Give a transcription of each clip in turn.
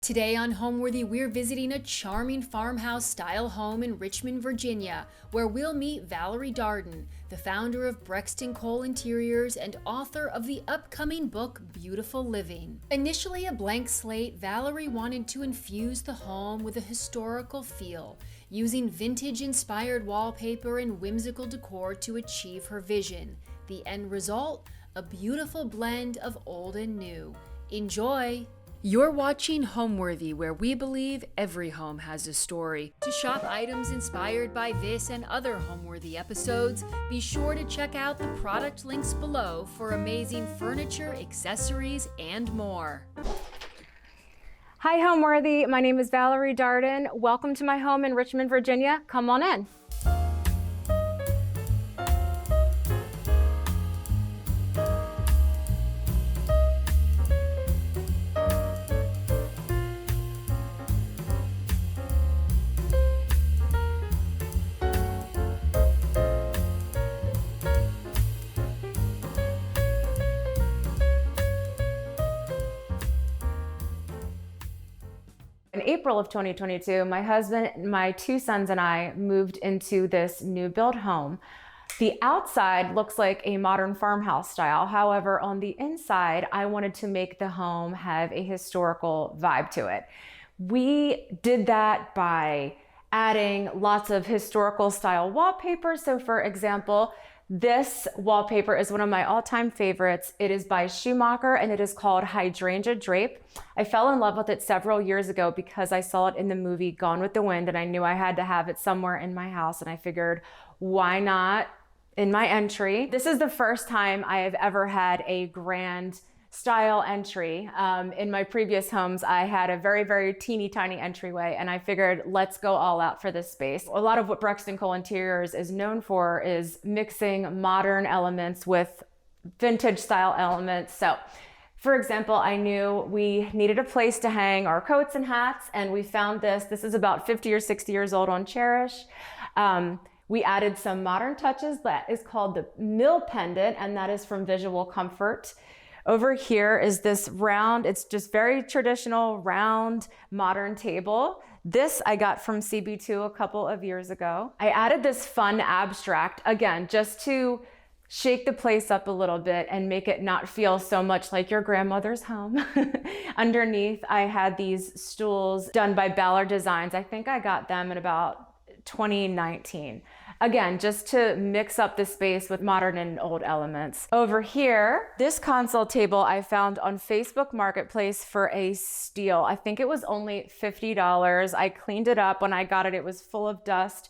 Today on Homeworthy, we're visiting a charming farmhouse-style home in Richmond, Virginia, where we'll meet Valerie Darden, the founder of Brexton Cole Interiors and author of the upcoming book, Beautiful Living. Initially a blank slate, Valerie wanted to infuse the home with a historical feel, using vintage-inspired wallpaper and whimsical decor to achieve her vision. The end result? A beautiful blend of old and new. Enjoy! You're watching Homeworthy, where we believe every home has a story. To shop items inspired by this and other Homeworthy episodes, be sure to check out the product links below for amazing furniture, accessories, and more. Hi Homeworthy, my name is Valerie Darden. Welcome to my home in Richmond, Virginia. Come on in. In April of 2022, my husband, my two sons, and I moved into this new build home. The outside looks like a modern farmhouse style. However, on the inside, I wanted to make the home have a historical vibe to it. We did that by adding lots of historical style wallpaper. So for example, this wallpaper is one of my all-time favorites. It is by Schumacher and it is called Hydrangea Drape. I fell in love with it several years ago because I saw it in the movie Gone with the Wind and I knew I had to have it somewhere in my house, and I figured, why not in my entry? This is the first time I have ever had a grand style entry. In my previous homes, I had a very, very teeny tiny entryway, and I figured, let's go all out for this space. A lot of what Brexton Cole Interiors is known for is mixing modern elements with vintage style elements. So for example, I knew we needed a place to hang our coats and hats, and we found this. This is about 50 or 60 years old on Cherish. We added some modern touches. That is called the mill pendant, and that is from Visual Comfort. Over here is this round, it's just very traditional, round, modern table. This I got from CB2 a couple of years ago. I added this fun abstract, again, just to shake the place up a little bit and make it not feel so much like your grandmother's home. Underneath, I had these stools done by Butler Designs. I think I got them in about 2019. Again, just to mix up the space with modern and old elements. Over here, this console table I found on Facebook Marketplace for a steal. I think it was only $50. I cleaned it up. When I got it, it was full of dust,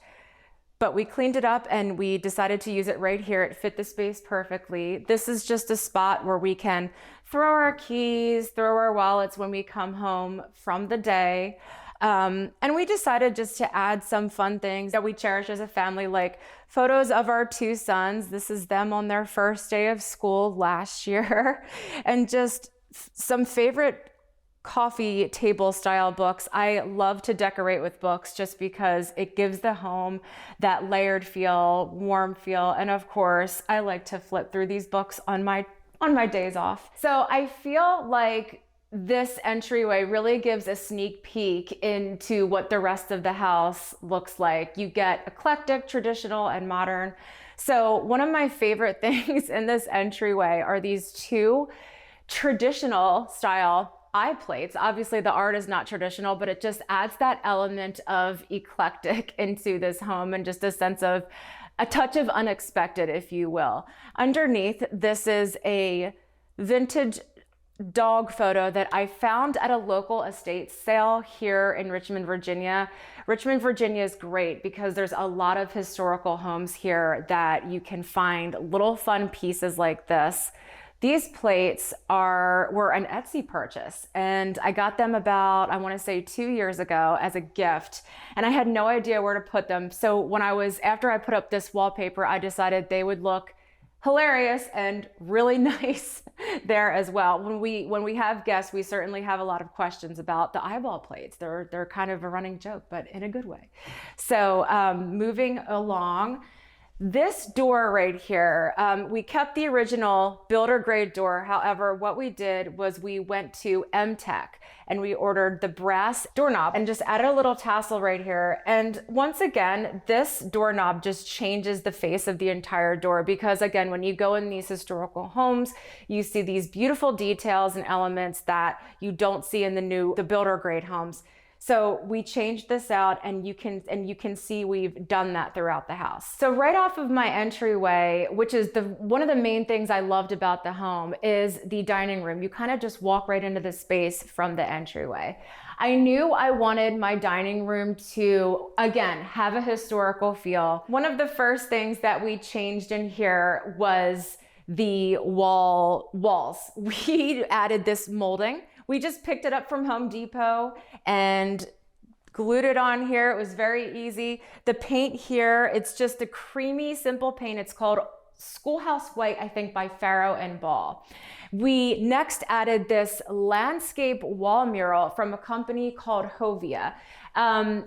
but we cleaned it up and we decided to use it right here. It fit the space perfectly. This is just a spot where we can throw our keys, throw our wallets when we come home from the day. And we decided just to add some fun things that we cherish as a family, like photos of our two sons. This is them on their first day of school last year. And just some favorite coffee table style books. I love to decorate with books just because it gives the home that layered feel, warm feel. And of course, I like to flip through these books on my days off. So I feel like this entryway really gives a sneak peek into what the rest of the house looks like. You get eclectic, traditional, and modern. So one of my favorite things in this entryway are these two traditional style eye plates. Obviously the art is not traditional, but it just adds that element of eclectic into this home and just a sense of a touch of unexpected, if you will. Underneath, this is a vintage dog photo that I found at a local estate sale here in Richmond, Virginia. Richmond, Virginia is great because there's a lot of historical homes here that you can find little fun pieces like this. These plates were an Etsy purchase, and I got them about, I want to say 2 years ago as a gift, and I had no idea where to put them. So after I put up this wallpaper, I decided they would look hilarious and really nice there as well. When we have guests, we certainly have a lot of questions about the eyeball plates. They're kind of a running joke, but in a good way. So moving along, This door right here, we kept the original builder grade door. However, what we did was we went to M-Tech and we ordered the brass doorknob and just added a little tassel right here. And once again, this doorknob just changes the face of the entire door, because again, when you go in these historical homes, you see these beautiful details and elements that you don't see in the builder grade homes. So we changed this out, and you can see we've done that throughout the house. So right off of my entryway, which is one of the main things I loved about the home, is the dining room. You kind of just walk right into the space from the entryway. I knew I wanted my dining room to, again, have a historical feel. One of the first things that we changed in here was the walls. We added this molding. We just picked it up from Home Depot and glued it on here. It was very easy. The paint here, it's just a creamy, simple paint. It's called Schoolhouse White, I think, by Farrow and Ball. We next added this landscape wall mural from a company called Hovia.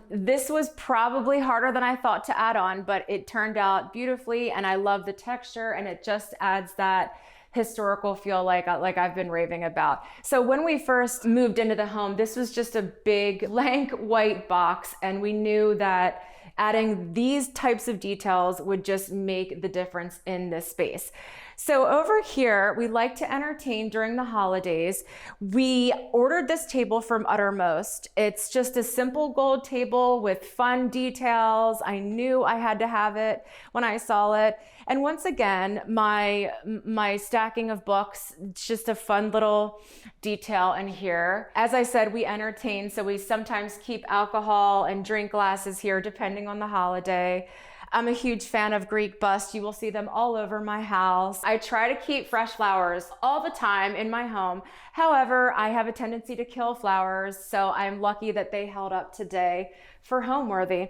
This was probably harder than I thought to add on, but it turned out beautifully, and I love the texture, and it just adds that historical feel like I've been raving about. So when we first moved into the home, this was just a big blank white box, and we knew that adding these types of details would just make the difference in this space. So over here, we like to entertain during the holidays. We ordered this table from Uttermost. It's just a simple gold table with fun details. I knew I had to have it when I saw it. And once again, my stacking of books, it's just a fun little detail in here. As I said, we entertain, so we sometimes keep alcohol and drink glasses here depending on the holiday. I'm a huge fan of Greek busts. You will see them all over my house. I try to keep fresh flowers all the time in my home. However, I have a tendency to kill flowers, so I'm lucky that they held up today for Homeworthy.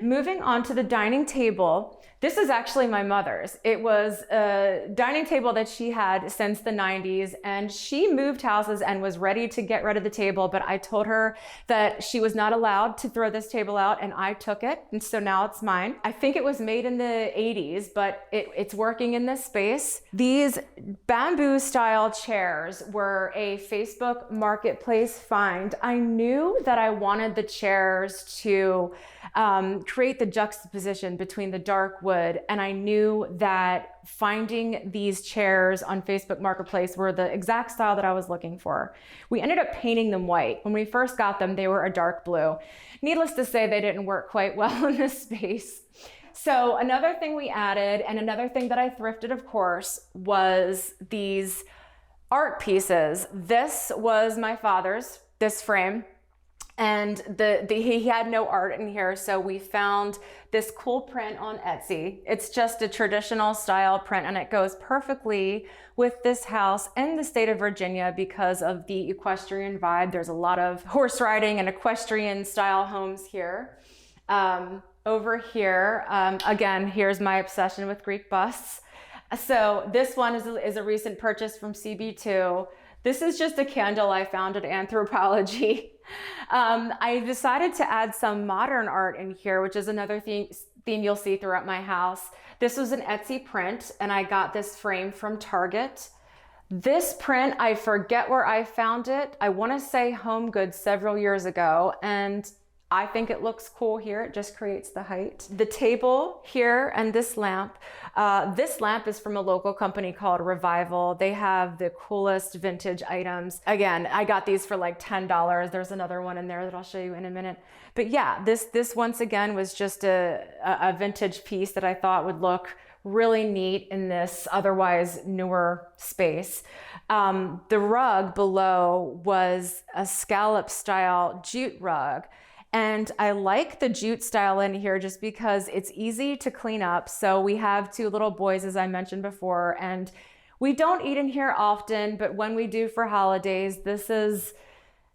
Moving on to the dining table. This is actually my mother's. It was a dining table that she had since the 90s, and she moved houses and was ready to get rid of the table, but I told her that she was not allowed to throw this table out, and I took it, and so now it's mine. I think it was made in the 80s, but it's working in this space. These bamboo style chairs were a Facebook Marketplace find. I knew that I wanted the chairs to create the juxtaposition between the dark wood, and I knew that finding these chairs on Facebook Marketplace were the exact style that I was looking for. We ended up painting them white. When we first got them, they were a dark blue. Needless to say, they didn't work quite well in this space. So another thing we added, and another thing that I thrifted, of course, was these art pieces. This was my father's, this frame. And he had no art in here, so we found this cool print on Etsy. It's just a traditional style print, and it goes perfectly with this house in the state of Virginia because of the equestrian vibe. There's a lot of horse riding and equestrian style homes here. Over here, again, here's my obsession with Greek busts. So this one is a recent purchase from CB2. This is just a candle I found at Anthropology. I decided to add some modern art in here, which is another theme you'll see throughout my house. This was an Etsy print, and I got this frame from Target. This print, I forget where I found it. I want to say Home Goods several years ago, and I think it looks cool here. It just creates the height. The table here and this lamp is from a local company called Revival. They have the coolest vintage items. Again, I got these for like $10. There's another one in there that I'll show you in a minute. But yeah, this once again was just a vintage piece that I thought would look really neat in this otherwise newer space. The rug below was a scallop style jute rug. And I like the jute style in here just because it's easy to clean up. So we have two little boys, as I mentioned before, and we don't eat in here often, but when we do for holidays,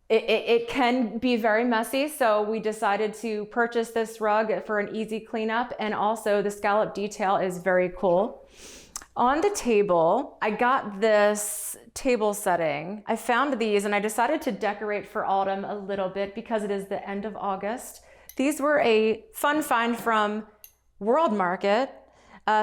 it can be very messy. So we decided to purchase this rug for an easy cleanup, and also the scallop detail is very cool. On the table, I got this table setting. I found these and I decided to decorate for autumn a little bit because it is the end of August. These were a fun find from World Market.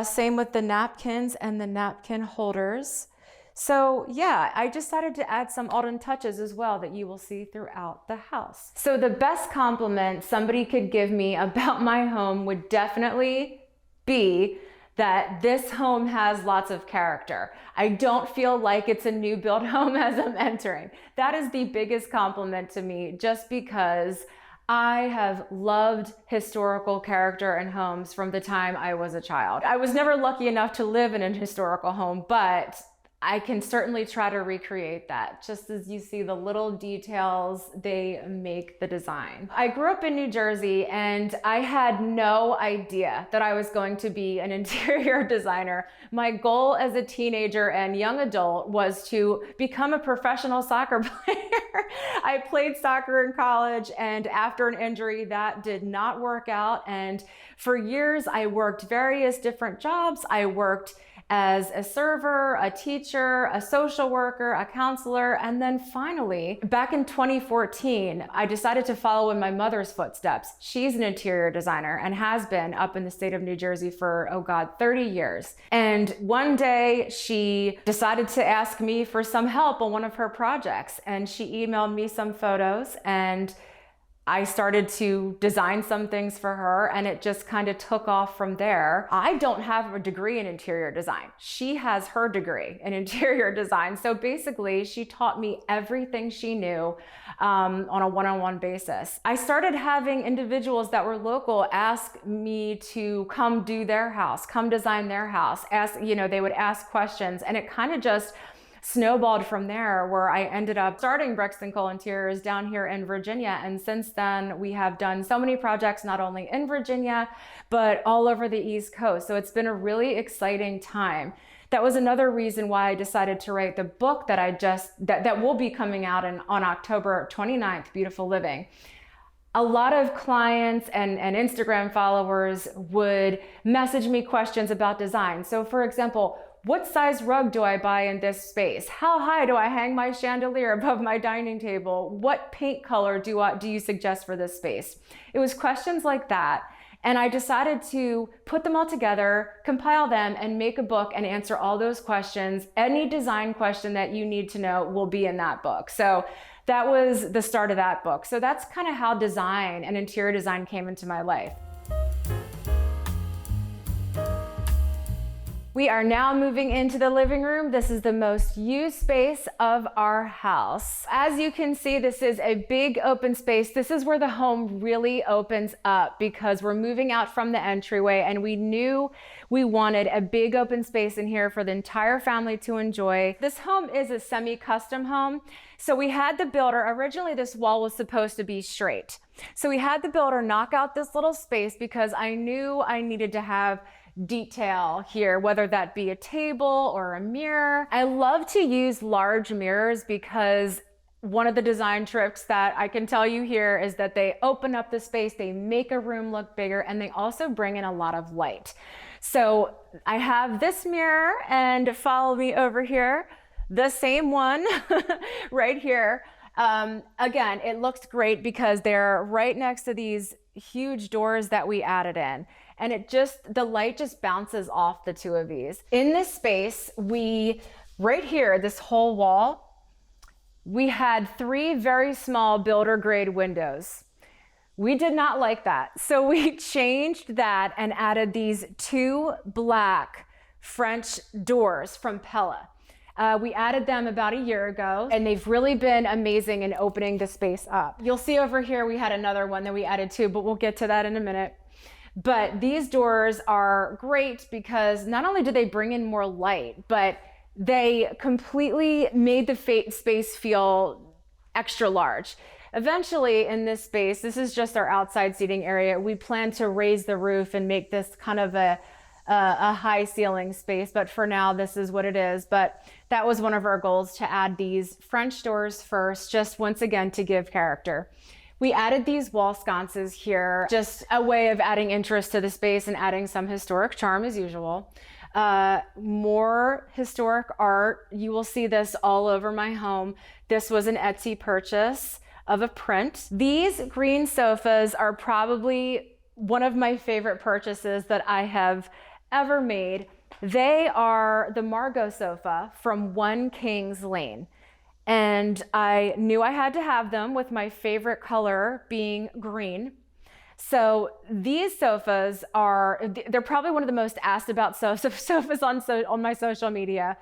Same with the napkins and the napkin holders. So yeah, I decided to add some Alden touches as well that you will see throughout the house. So the best compliment somebody could give me about my home would definitely be that this home has lots of character. I don't feel like it's a new build home as I'm entering. That is the biggest compliment to me, just because I have loved historical character in homes from the time I was a child. I was never lucky enough to live in a historical home, but I can certainly try to recreate that. Just as you see the little details, they make the design. I grew up in New Jersey and I had no idea that I was going to be an interior designer. My goal as a teenager and young adult was to become a professional soccer player. I played soccer in college, and after an injury that did not work out. And for years I worked various different jobs. I worked as a server, a teacher, a social worker, a counselor, and then finally, back in 2014, I decided to follow in my mother's footsteps. She's an interior designer and has been up in the state of New Jersey for, 30 years. And one day she decided to ask me for some help on one of her projects, and she emailed me some photos, and I started to design some things for her, and it just kind of took off from there. I don't have a degree in interior design. She has her degree in interior design. So basically, she taught me everything she knew on a one-on-one basis. I started having individuals that were local ask me to come do their house, come design their house. They would ask questions, and it kind of just snowballed from there, where I ended up starting Brexton Cole Interiors down here in Virginia. And since then, we have done so many projects, not only in Virginia, but all over the East Coast. So it's been a really exciting time. That was another reason why I decided to write the book that will be coming out on October 29th, Beautiful Living. A lot of clients and Instagram followers would message me questions about design. So for example, what size rug do I buy in this space? How high do I hang my chandelier above my dining table? What paint color do you suggest for this space? It was questions like that. And I decided to put them all together, compile them, and make a book and answer all those questions. Any design question that you need to know will be in that book. So that was the start of that book. So that's kind of how design and interior design came into my life. We are now moving into the living room. This is the most used space of our house. As you can see, this is a big open space. This is where the home really opens up, because we're moving out from the entryway, and we knew we wanted a big open space in here for the entire family to enjoy. This home is a semi-custom home. So we had the builder, originally this wall was supposed to be straight. So we had the builder knock out this little space because I knew I needed to have detail here, whether that be a table or a mirror. I love to use large mirrors because one of the design tricks that I can tell you here is that they open up the space, they make a room look bigger, and they also bring in a lot of light. So I have this mirror, and follow me over here, the same one right here. Again, it looks great because they're right next to these huge doors that we added in. And the light just bounces off the two of these. In this space, right here, this whole wall, we had 3 very small builder grade windows. We did not like that. So we changed that and added these 2 black French doors from Pella. We added them about a year ago, and they've really been amazing in opening the space up. You'll see over here, we had another one that we added too, but we'll get to that in a minute. But these doors are great because not only do they bring in more light, but they completely made the space feel extra large. Eventually in this space, this is just our outside seating area, we plan to raise the roof and make this kind of a high ceiling space, but for now this is what it is. But that was one of our goals, to add these French doors first, just once again to give character. We added these wall sconces here, just a way of adding interest to the space and adding some historic charm as usual. More historic art. You will see this all over my home. This was an Etsy purchase of a print. These green sofas are probably one of my favorite purchases that I have ever made. They are the Margot sofa from One Kings Lane. And I knew I had to have them, with my favorite color being green. So these sofas they're probably one of the most asked about sofas on my social media.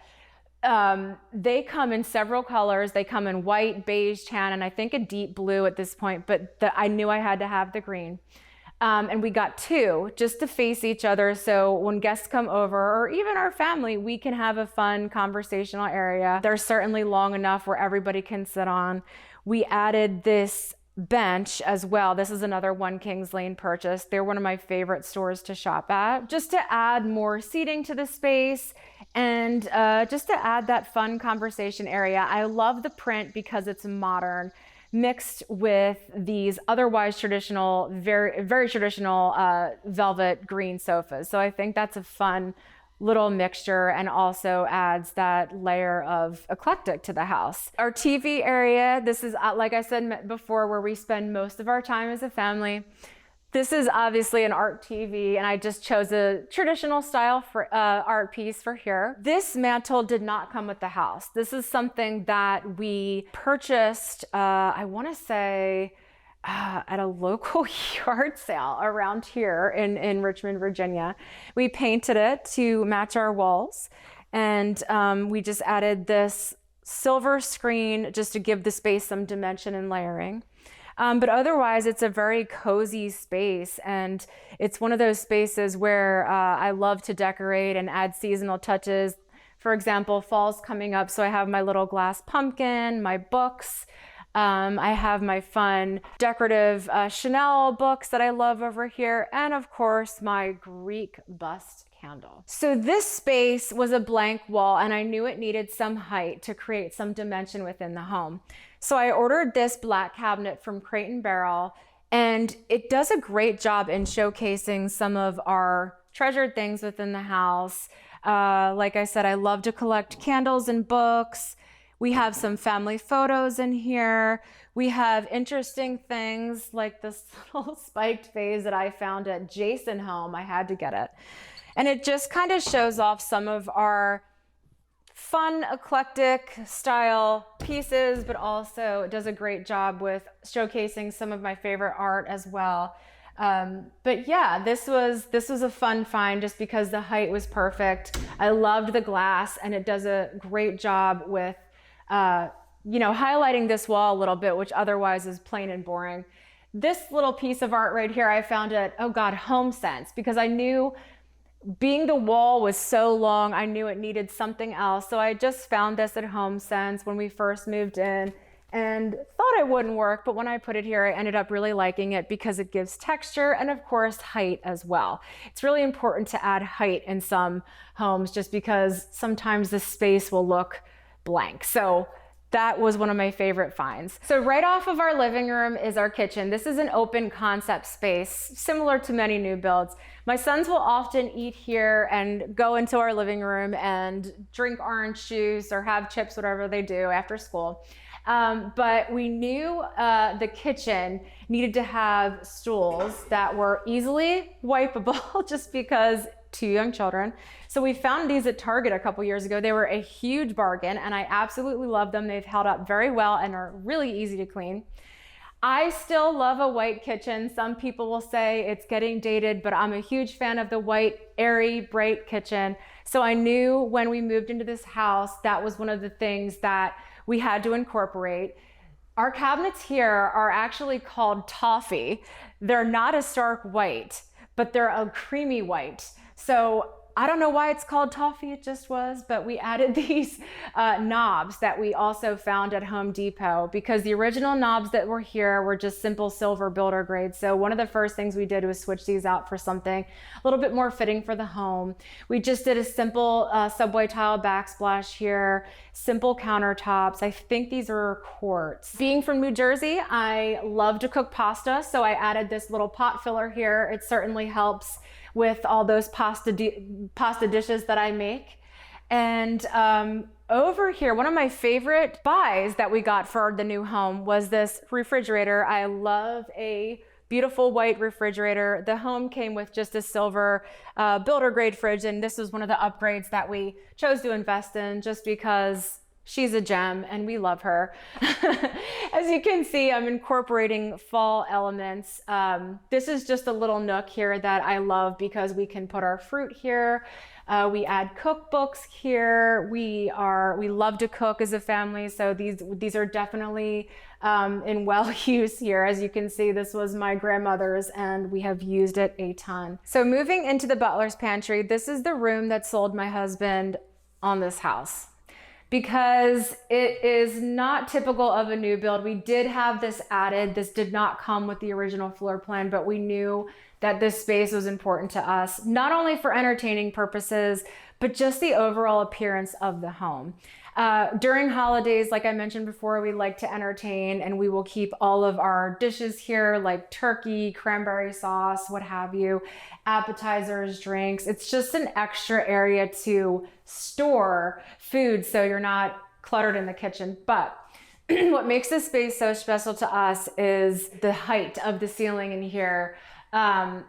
They come in several colors. They come in white, beige, tan, and I think a deep blue at this point, but I knew I had to have the green. And we got two just to face each other. So when guests come over, or even our family, we can have a fun conversational area. They're certainly long enough where everybody can sit on. We added this bench as well. This is another One Kings Lane purchase. They're one of my favorite stores to shop at, just to add more seating to the space and just to add that fun conversation area. I love the print because it's modern, mixed with these otherwise traditional, very, very traditional velvet green sofas. So I think that's a fun little mixture, and also adds that layer of eclectic to the house. Our TV area, this is, like I said before, where we spend most of our time as a family. This is obviously an art TV, and I just chose a traditional style for art piece for here. This mantle did not come with the house. This is something that we purchased, I wanna say, at a local yard sale around here in Richmond, Virginia. We painted it to match our walls, and we just added this silver screen just to give the space some dimension and layering. But otherwise, it's a very cozy space, and it's one of those spaces where I love to decorate and add seasonal touches. For example, fall's coming up, so I have my little glass pumpkin, my books. I have my fun decorative Chanel books that I love over here, and of course my Greek bust candle. So this space was a blank wall, and I knew it needed some height to create some dimension within the home. So I ordered this black cabinet from Crate & Barrel, and it does a great job in showcasing some of our treasured things within the house. Like I said, I love to collect candles and books. We have some family photos in here. We have interesting things like this little spiked vase that I found at Jason Home. I had to get it. And it just kind of shows off some of our fun, eclectic style pieces, but also it does a great job with showcasing some of my favorite art as well. But yeah, this was a fun find just because the height was perfect. I loved the glass, and it does a great job with highlighting this wall a little bit, which otherwise is plain and boring. This little piece of art right here, I found at, HomeSense, because I knew being the wall was so long, I knew it needed something else. So I just found this at HomeSense when we first moved in and thought it wouldn't work. But when I put it here, I ended up really liking it because it gives texture and of course height as well. It's really important to add height in some homes just because sometimes the space will look blank. So that was one of my favorite finds. So right off of our living room is our kitchen. This is an open concept space, similar to many new builds. My sons will often eat here and go into our living room and drink orange juice or have chips, whatever they do after school. But we knew the kitchen needed to have stools that were easily wipeable just because 2 young children. So we found these at Target a couple years ago. They were a huge bargain, and I absolutely love them. They've held up very well and are really easy to clean. I still love a white kitchen. Some people will say it's getting dated, but I'm a huge fan of the white, airy, bright kitchen. So I knew when we moved into this house, that was one of the things that we had to incorporate. Our cabinets here are actually called toffee. They're not a stark white, but they're a creamy white. So I don't know why it's called toffee, it just was, but we added these knobs that we also found at Home Depot because the original knobs that were here were just simple silver builder grade. So one of the first things we did was switch these out for something a little bit more fitting for the home. We just did a simple subway tile backsplash here, simple countertops. I think these are quartz. Being from New Jersey, I love to cook pasta, so I added this little pot filler here. It certainly helps with all those pasta dishes that I make. And over here, one of my favorite buys that we got for the new home was this refrigerator. I love a beautiful white refrigerator. The home came with just a silver builder grade fridge, and this was one of the upgrades that we chose to invest in just because she's a gem and we love her. As you can see, I'm incorporating fall elements. This is just a little nook here that I love because we can put our fruit here. We add cookbooks here. We love to cook as a family, so these are definitely in well use here. As you can see, this was my grandmother's and we have used it a ton. So moving into the butler's pantry, this is the room that sold my husband on this house, because it is not typical of a new build. We did have this added. This did not come with the original floor plan, but we knew that this space was important to us, not only for entertaining purposes, but just the overall appearance of the home. During holidays, like I mentioned before, we like to entertain, and we will keep all of our dishes here, like turkey, cranberry sauce, what have you, appetizers, drinks. It's just an extra area to store food so you're not cluttered in the kitchen. But what makes this space so special to us is the height of the ceiling in here. I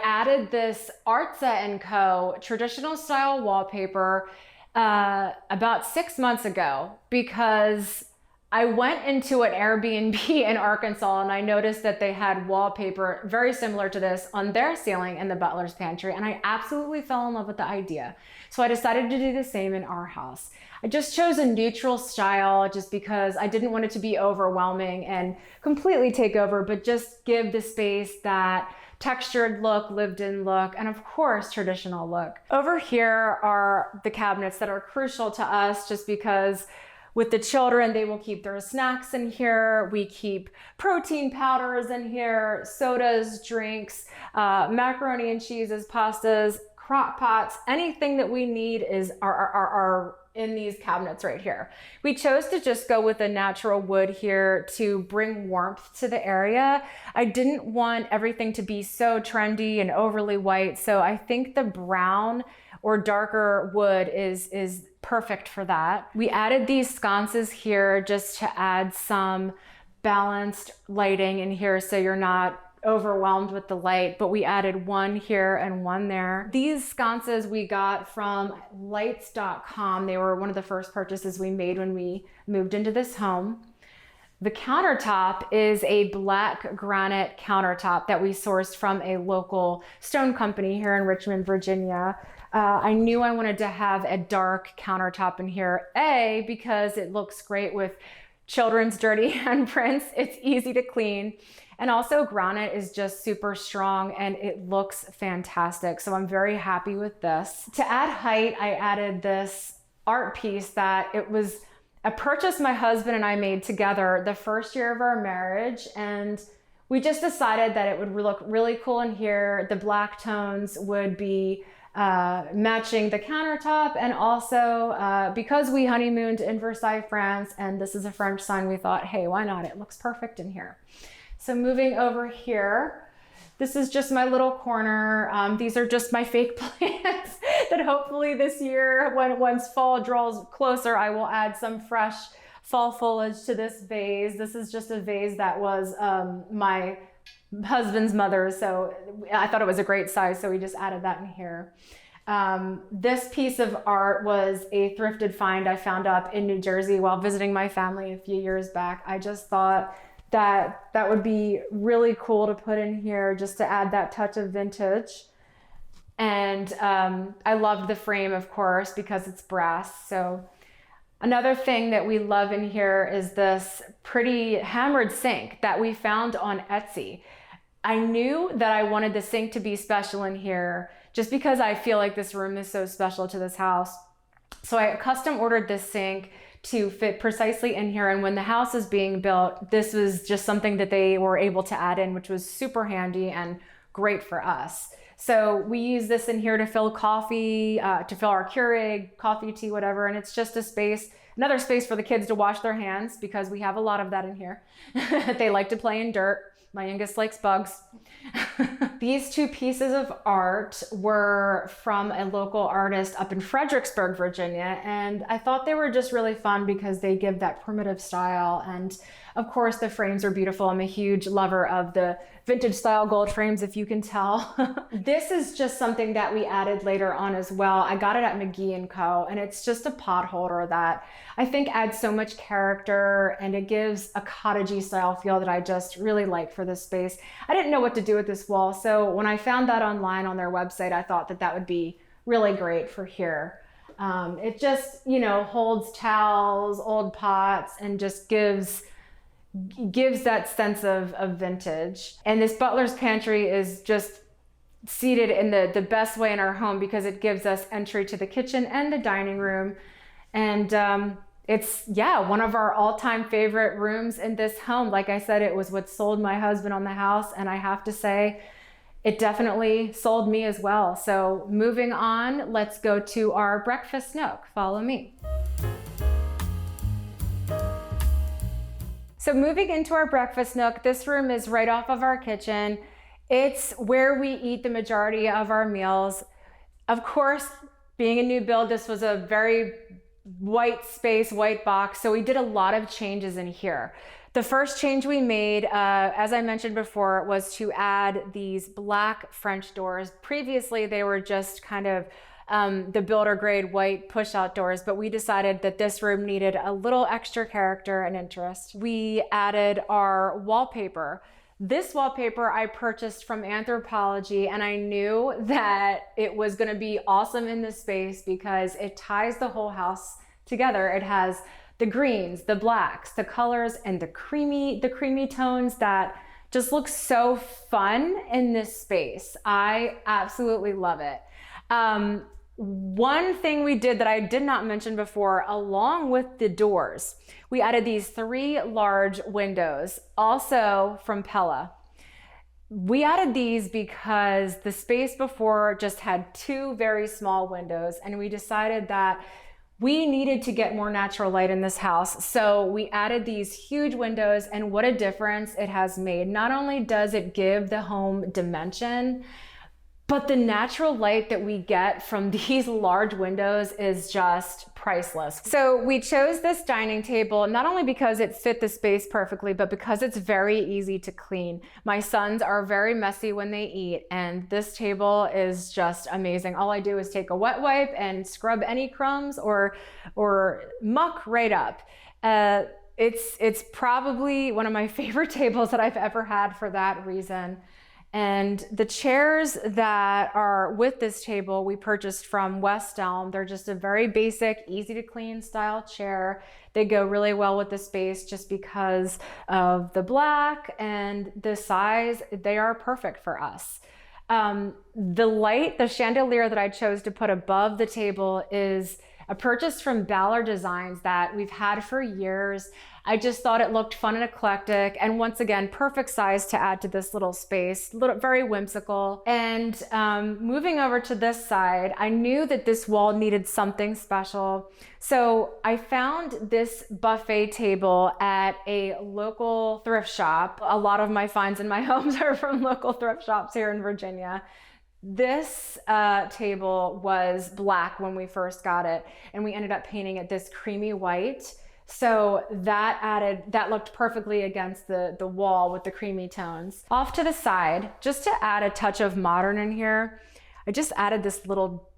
added this Artza & Co. traditional style wallpaper about 6 months ago, because I went into an Airbnb in Arkansas and I noticed that they had wallpaper very similar to this on their ceiling in the butler's pantry, and I absolutely fell in love with the idea. So I decided to do the same in our house. I just chose a neutral style just because I didn't want it to be overwhelming and completely take over, but just give the space that textured look, lived-in look, and of course, traditional look. Over here are the cabinets that are crucial to us just because with the children, they will keep their snacks in here. We keep protein powders in here, sodas, drinks, macaroni and cheeses, pastas, crock pots, anything that we need are in these cabinets right here. We chose to just go with a natural wood here to bring warmth to the area. I didn't want everything to be so trendy and overly white, so I think the brown or darker wood is perfect for that. We added these sconces here just to add some balanced lighting in here so you're not overwhelmed with the light, but we added one here and one there. These sconces we got from lights.com. They were one of the first purchases we made when we moved into this home. The countertop is a black granite countertop that we sourced from a local stone company here in Richmond, Virginia. I knew I wanted to have a dark countertop in here, because it looks great with children's dirty handprints. It's easy to clean. And also granite is just super strong and it looks fantastic. So I'm very happy with this. To add height, I added this art piece that it was a purchase my husband and I made together the first year of our marriage. And we just decided that it would look really cool in here. The black tones would be matching the countertop, and also because we honeymooned in Versailles, France, and this is a French sign, we thought, hey, why not? It looks perfect in here. So moving over here, this is just my little corner. These are just my fake plants that hopefully this year, once fall draws closer, I will add some fresh fall foliage to this vase. This is just a vase that was my husband's mother's, so I thought it was a great size, so we just added that in here. This piece of art was a thrifted find I found up in New Jersey while visiting my family a few years back. I just thought that would be really cool to put in here just to add that touch of vintage. And I loved the frame, of course, because it's brass. So another thing that we love in here is this pretty hammered sink that we found on Etsy. I knew that I wanted the sink to be special in here just because I feel like this room is so special to this house. So I custom ordered this sink to fit precisely in here. And when the house is being built, this was just something that they were able to add in, which was super handy and great for us. So we use this in here to fill coffee, to fill our Keurig, coffee, tea, whatever. And it's just a space, another space for the kids to wash their hands because we have a lot of that in here. They like to play in dirt. My youngest likes bugs. These two pieces of art were from a local artist up in Fredericksburg, Virginia, and I thought they were just really fun because they give that primitive style. And Of course, the frames are beautiful. I'm a huge lover of the vintage style gold frames, if you can tell. This is just something that we added later on as well. I got it at McGee & Co. and it's just a pot holder that I think adds so much character, and it gives a cottagey style feel that I just really like for this space. I didn't know what to do with this wall, so when I found that online on their website, I thought that that would be really great for here. It just, you know, holds towels, old pots, and just gives that sense of vintage. And this Butler's pantry is just seated in the best way in our home because it gives us entry to the kitchen and the dining room. And it's, yeah, one of our all-time favorite rooms in this home. Like I said, it was what sold my husband on the house, and I have to say, it definitely sold me as well. So moving on, let's go to our breakfast nook. Follow me. So moving into our breakfast nook, this room is right off of our kitchen. It's where we eat the majority of our meals. Of course, being a new build, this was a very white space, white box. So we did a lot of changes in here. The first change we made, as I mentioned before, was to add these black French doors. Previously, they were just kind of the builder grade white push out doors, but we decided that this room needed a little extra character and interest. We added our wallpaper. This wallpaper I purchased from Anthropologie, and I knew that it was going to be awesome in this space because it ties the whole house together. It has the greens, the blacks, the colors, and the creamy tones that just look so fun in this space. I absolutely love it. One thing we did that I did not mention before, along with the doors, we added these 3 large windows, also from Pella. We added these because the space before just had 2 very small windows, and we decided that we needed to get more natural light in this house. So we added these huge windows, and what a difference it has made. Not only does it give the home dimension, but the natural light that we get from these large windows is just priceless. So we chose this dining table, not only because it fit the space perfectly, but because it's very easy to clean. My sons are very messy when they eat, and this table is just amazing. All I do is take a wet wipe and scrub any crumbs or muck right up. It's probably one of my favorite tables that I've ever had for that reason. And the chairs that are with this table we purchased from West Elm. They're just a very basic, easy to clean style chair. They go really well with the space just because of the black and the size. They are perfect for us. The light, the chandelier that I chose to put above the table is a purchase from Butler Designs that we've had for years. I just thought it looked fun and eclectic, and once again, perfect size to add to this little space, very whimsical. And moving over to this side, I knew that this wall needed something special. So I found this buffet table at a local thrift shop. A lot of my finds in my homes are from local thrift shops here in Virginia. This table was black when we first got it, and we ended up painting it this creamy white. So that looked perfectly against the wall with the creamy tones. Off to the side, just to add a touch of modern in here, I just added this little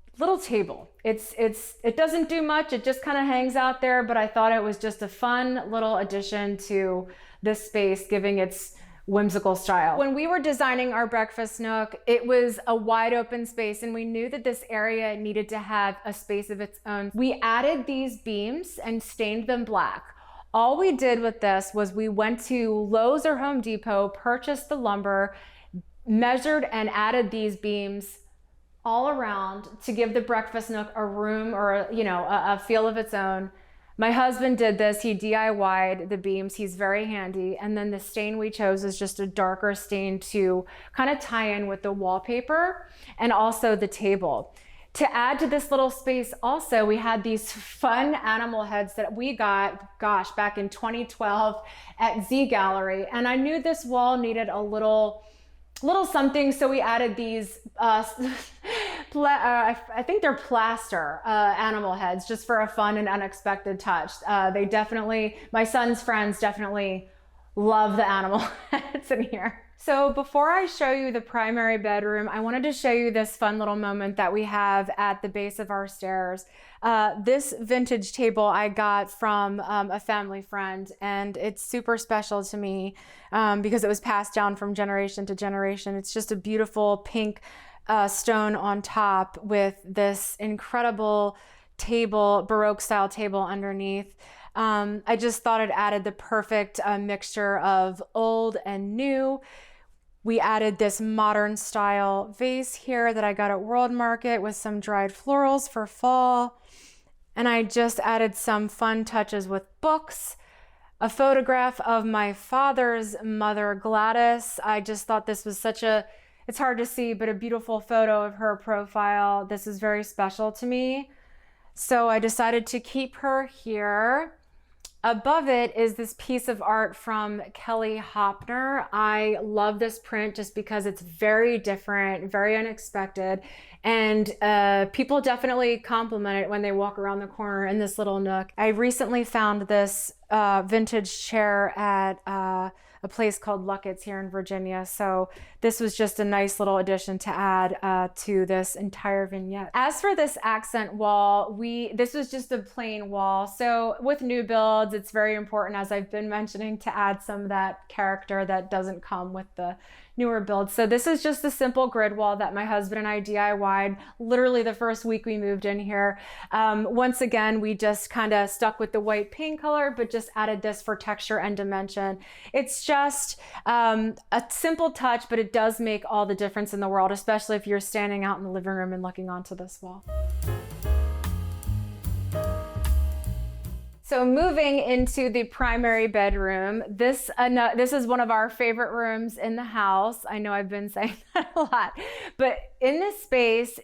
table. It doesn't do much, it just kind of hangs out there, but I thought it was just a fun little addition to this space, giving its whimsical style. When we were designing our breakfast nook, it was a wide open space, and we knew that this area needed to have a space of its own. We added these beams and stained them black. All we did with this was we went to Lowe's or Home Depot, purchased the lumber, measured and added these beams all around to give the breakfast nook a room or a feel of its own. My husband did this. He DIY'd the beams. He's very handy. And then the stain we chose is just a darker stain to kind of tie in with the wallpaper and also the table. To add to this little space also, we had these fun animal heads that we got, back in 2012 at Z Gallery. And I knew this wall needed a little something, so we added these I think they're plaster animal heads, just for a fun and unexpected touch. My son's friends definitely Love the animal that's in here. So before I show you the primary bedroom, I wanted to show you this fun little moment that we have at the base of our stairs. This vintage table I got from a family friend, and it's super special to me because it was passed down from generation to generation. It's just a beautiful pink stone on top with this incredible table, Baroque style table underneath. I just thought it added the perfect mixture of old and new. We added this modern style vase here that I got at World Market with some dried florals for fall. And I just added some fun touches with books, a photograph of my father's mother, Gladys. I just thought this was such a, it's hard to see, but a beautiful photo of her profile. This is very special to me. So I decided to keep her here. Above it is this piece of art from Kelly Hopner. I love this print just because it's very different, very unexpected, and people definitely compliment it when they walk around the corner in this little nook. I recently found this vintage chair at a place called Luckett's here in Virginia. So this was just a nice little addition to add to this entire vignette. As for this accent wall, this was just a plain wall. So with new builds, it's very important, as I've been mentioning, to add some of that character that doesn't come with the newer builds. So this is just a simple grid wall that my husband and I DIY'd literally the first week we moved in here. Once again, we just kind of stuck with the white paint color, but just added this for texture and dimension. It's just a simple touch, but it does make all the difference in the world, especially if you're standing out in the living room and looking onto this wall. So moving into the primary bedroom, this is one of our favorite rooms in the house. I know I've been saying that a lot, but in this space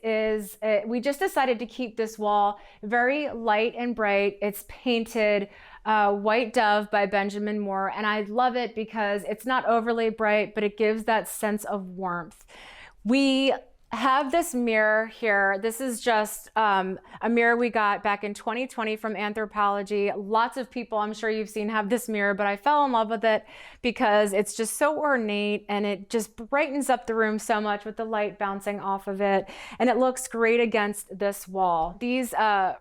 we just decided to keep this wall very light and bright. It's painted White Dove by Benjamin Moore, and I love it because it's not overly bright, but it gives that sense of warmth. We have this mirror here. This is just a mirror we got back in 2020 from Anthropologie. Lots of people, I'm sure you've seen, have this mirror, but I fell in love with it because it's just so ornate and it just brightens up the room so much with the light bouncing off of it. And it looks great against this wall. These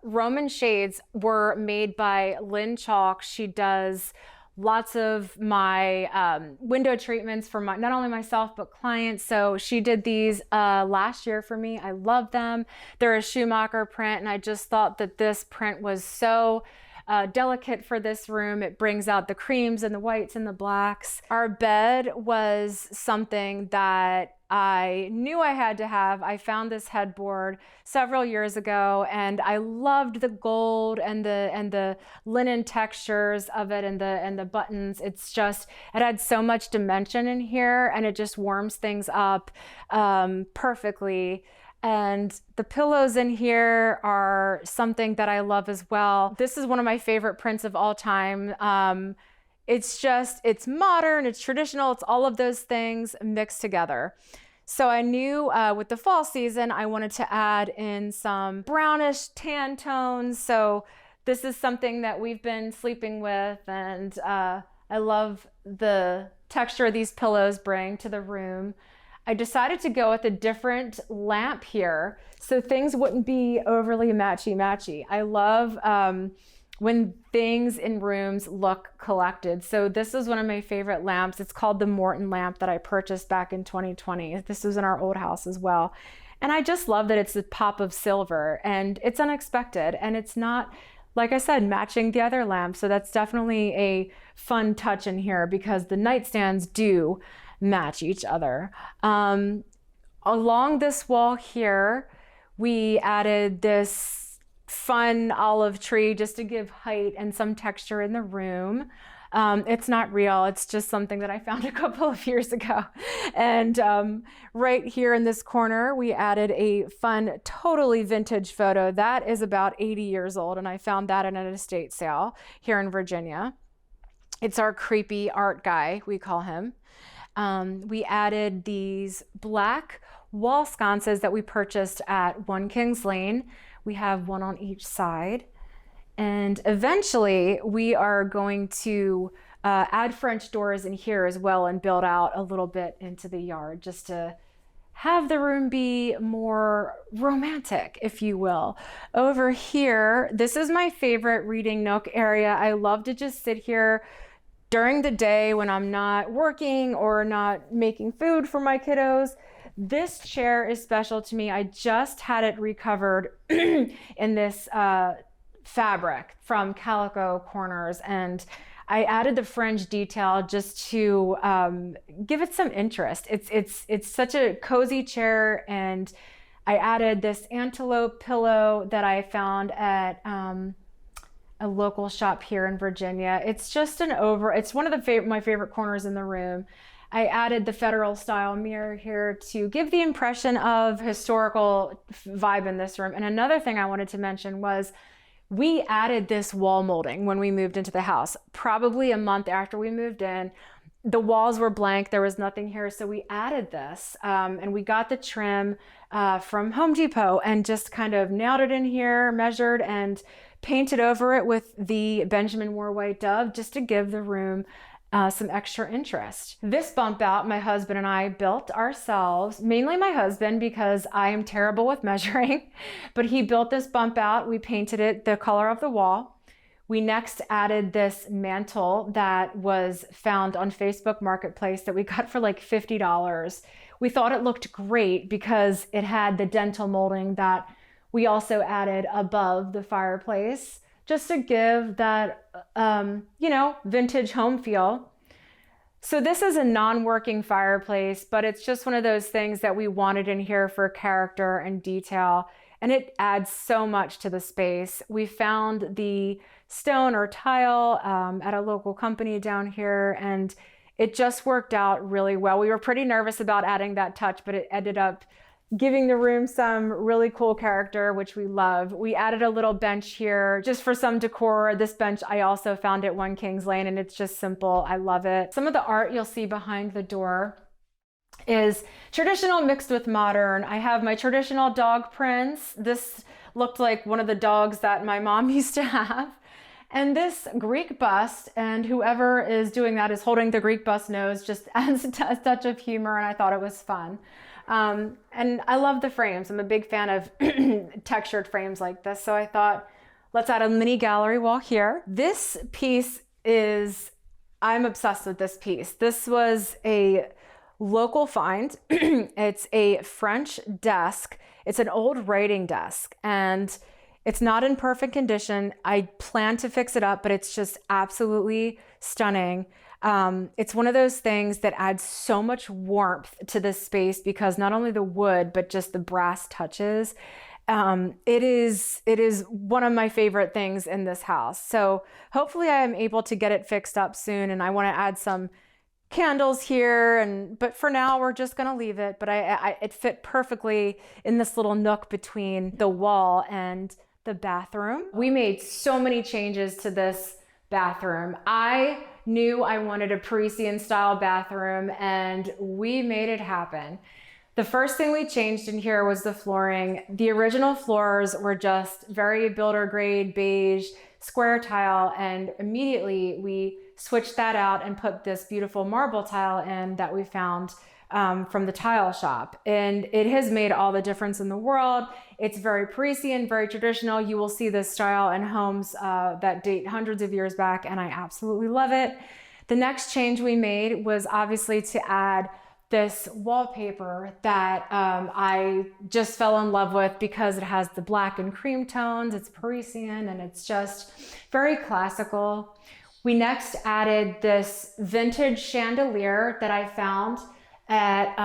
Roman shades were made by Lynn Chalk. She does lots of my window treatments for not only myself, but clients. So she did these last year for me. I love them. They're a Schumacher print, and I just thought that this print was so delicate for this room. It brings out the creams and the whites and the blacks. Our bed was something that I knew I had to have. I found this headboard several years ago, and I loved the gold and the linen textures of it and the buttons. It's just, it had so much dimension in here, and it just warms things up perfectly. And the pillows in here are something that I love as well. This is one of my favorite prints of all time. It's modern, it's traditional, it's all of those things mixed together. So I knew with the fall season, I wanted to add in some brownish tan tones. So this is something that we've been sleeping with, and I love the texture these pillows bring to the room. I decided to go with a different lamp here so things wouldn't be overly matchy-matchy. I love when things in rooms look collected. So this is one of my favorite lamps. It's called the Morton lamp that I purchased back in 2020. This was in our old house as well. And I just love that it's a pop of silver, and it's unexpected, and it's not, like I said, matching the other lamps. So that's definitely a fun touch in here because the nightstands do match each other. Along this wall here, we added this fun olive tree just to give height and some texture in the room. It's not real, it's just something that I found a couple of years ago. And right here in this corner, we added a fun, totally vintage photo that is about 80 years old, and I found that at an estate sale here in Virginia. It's our creepy art guy, we call him. We added these black wall sconces that we purchased at 1 Kings Lane. We have one on each side. And eventually we are going to add French doors in here as well and build out a little bit into the yard just to have the room be more romantic, if you will. Over here, this is my favorite reading nook area. I love to just sit here during the day when I'm not working or not making food for my kiddos. This chair is special to me. I just had it recovered in this fabric from Calico Corners, and I added the fringe detail just to give it some interest. It's such a cozy chair, and I added this antelope pillow that I found at a local shop here in Virginia. It's just it's one of my favorite corners in the room. I added the federal style mirror here to give the impression of historical vibe in this room. And another thing I wanted to mention was we added this wall molding when we moved into the house, probably a month after we moved in. The walls were blank, there was nothing here, so we added this, and we got the trim from Home Depot and just kind of nailed it in here, measured, and painted over it with the Benjamin Moore White Dove just to give the room some extra interest. This bump out, my husband and I built ourselves, mainly my husband because I am terrible with measuring, but he built this bump out. We painted it the color of the wall. We next added this mantle that was found on Facebook Marketplace that we got for like $50. We thought it looked great because it had the dental molding that we also added above the fireplace, just to give that, vintage home feel. So this is a non-working fireplace, but it's just one of those things that we wanted in here for character and detail, and it adds so much to the space. We found the stone or tile at a local company down here, and it just worked out really well. We were pretty nervous about adding that touch, but it ended up giving the room some really cool character, which we love. We added a little bench here just for some decor. This bench I also found at 1 Kings Lane, and it's just simple. I love it. Some of the art you'll see behind the door is traditional mixed with modern. I have my traditional dog prints. This looked like one of the dogs that my mom used to have. And this Greek bust, and whoever is doing that is holding the Greek bust nose, just adds a touch of humor, and I thought it was fun. And I love the frames. I'm a big fan of textured frames like this. So I thought, let's add a mini gallery wall here. This piece I'm obsessed with this piece. This was a local find. It's a French desk. It's an old writing desk, and it's not in perfect condition. I plan to fix it up, but it's just absolutely stunning. It's one of those things that adds so much warmth to this space because not only the wood, but just the brass touches. It is one of my favorite things in this house. So hopefully I am able to get it fixed up soon, and I want to add some candles here, but for now we're just gonna leave it. But it fit perfectly in this little nook between the wall and the bathroom. We made so many changes to this bathroom. I knew I wanted a Parisian style bathroom, and we made it happen. The first thing we changed in here was the flooring. The original floors were just very builder grade beige square tile, and immediately we switched that out and put this beautiful marble tile in that we found from the tile shop. And it has made all the difference in the world. It's very Parisian, very traditional. You will see this style in homes that date hundreds of years back, and I absolutely love it. The next change we made was obviously to add this wallpaper that I just fell in love with because it has the black and cream tones. It's Parisian, and it's just very classical. We next added this vintage chandelier that I found at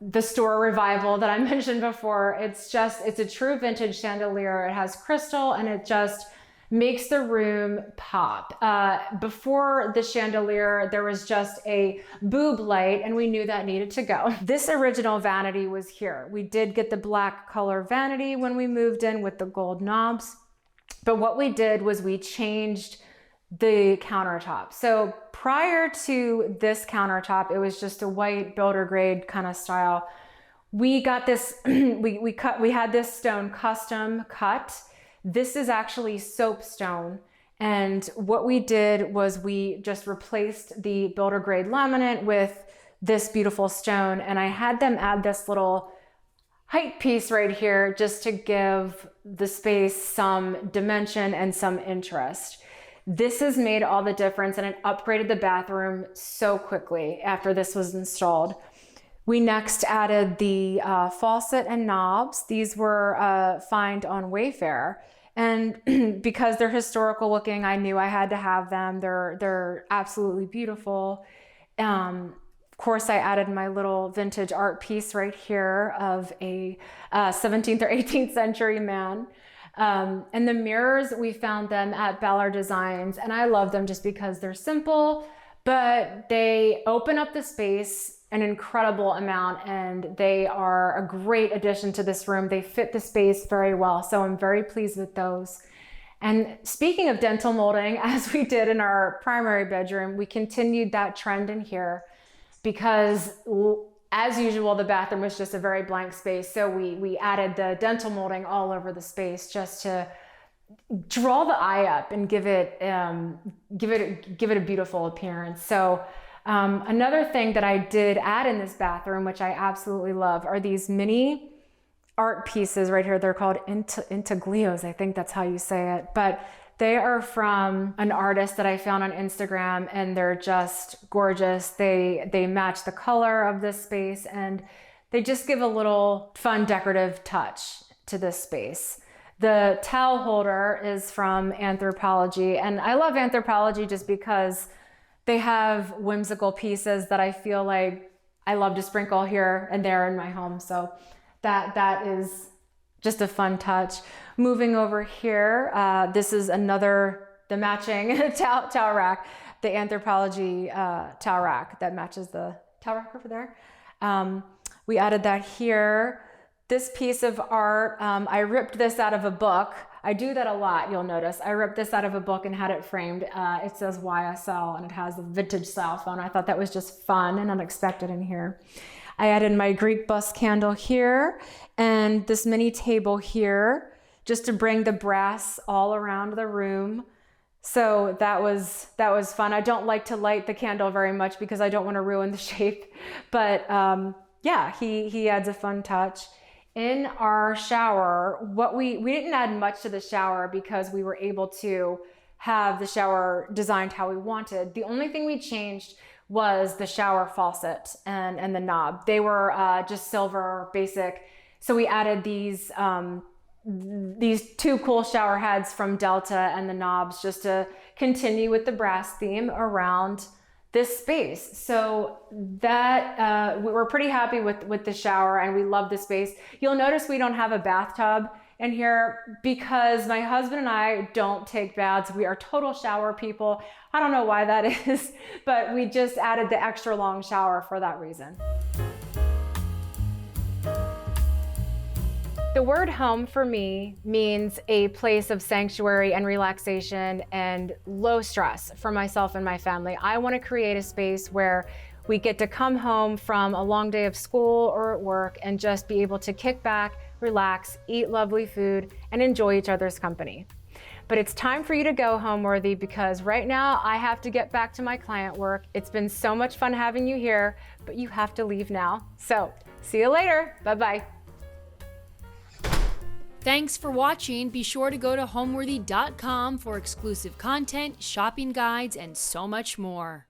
the store Revival that I mentioned before. It's a true vintage chandelier. It has crystal, and it just makes the room pop. Before the chandelier, there was just a boob light, and we knew that needed to go. This original vanity was here. We did get the black color vanity when we moved in with the gold knobs, but what we did was we changed the countertop. So prior to this countertop, it was just a white builder grade kind of style. We got this, we had this stone custom cut. This is actually soapstone, And what we did was we just replaced the builder grade laminate with this beautiful stone. And I had them add this little height piece right here just to give the space some dimension and some interest. This has made all the difference, and it upgraded the bathroom so quickly after this was installed. We next added the faucet and knobs. These were found on Wayfair. And because they're historical looking, I knew I had to have them. They're absolutely beautiful. Of course, I added my little vintage art piece right here of a 17th or 18th century man. And the mirrors, we found them at Butler Designs, and I love them just because they're simple, but they open up the space an incredible amount, and they are a great addition to this room. They fit the space very well, so I'm very pleased with those. And speaking of dental molding, as we did in our primary bedroom, we continued that trend in here because, as usual, the bathroom was just a very blank space. So we added the dental molding all over the space just to draw the eye up and give it a beautiful appearance. So another thing that I did add in this bathroom, which I absolutely love, are these mini art pieces right here. They're called intaglios. I think that's how you say it. But they are from an artist that I found on Instagram, and they're just gorgeous. They match the color of this space, and they just give a little fun decorative touch to this space. The towel holder is from Anthropologie, and I love Anthropologie just because they have whimsical pieces that I feel like I love to sprinkle here and there in my home. So that is just a fun touch. Moving over here, this is the matching towel rack, the Anthropologie towel rack that matches the towel rack over there. We added that here. This piece of art, I ripped this out of a book. I do that a lot, you'll notice. I ripped this out of a book and had it framed. It says YSL, and it has a vintage style phone. I thought that was just fun and unexpected in here. I added my Greek bust candle here and this mini table here just to bring the brass all around the room. So that was fun. I don't like to light the candle very much because I don't want to ruin the shape. But yeah, he adds a fun touch. In our shower, we didn't add much to the shower because we were able to have the shower designed how we wanted. The only thing we changed was the shower faucet and the knob. They were just silver, basic. So we added these two cool shower heads from Delta and the knobs just to continue with the brass theme around this space. So that we're pretty happy with the shower, and we love the space. You'll notice we don't have a bathtub in here because my husband and I don't take baths. We are total shower people. I don't know why that is, but we just added the extra long shower for that reason. The word home for me means a place of sanctuary and relaxation and low stress for myself and my family. I want to create a space where we get to come home from a long day of school or at work and just be able to kick back, relax, eat lovely food, and enjoy each other's company. But it's time for you to go, Homeworthy, because right now I have to get back to my client work. It's been so much fun having you here, but you have to leave now. So see you later. Bye-bye. Thanks for watching. Be sure to go to homeworthy.com for exclusive content, shopping guides, and so much more.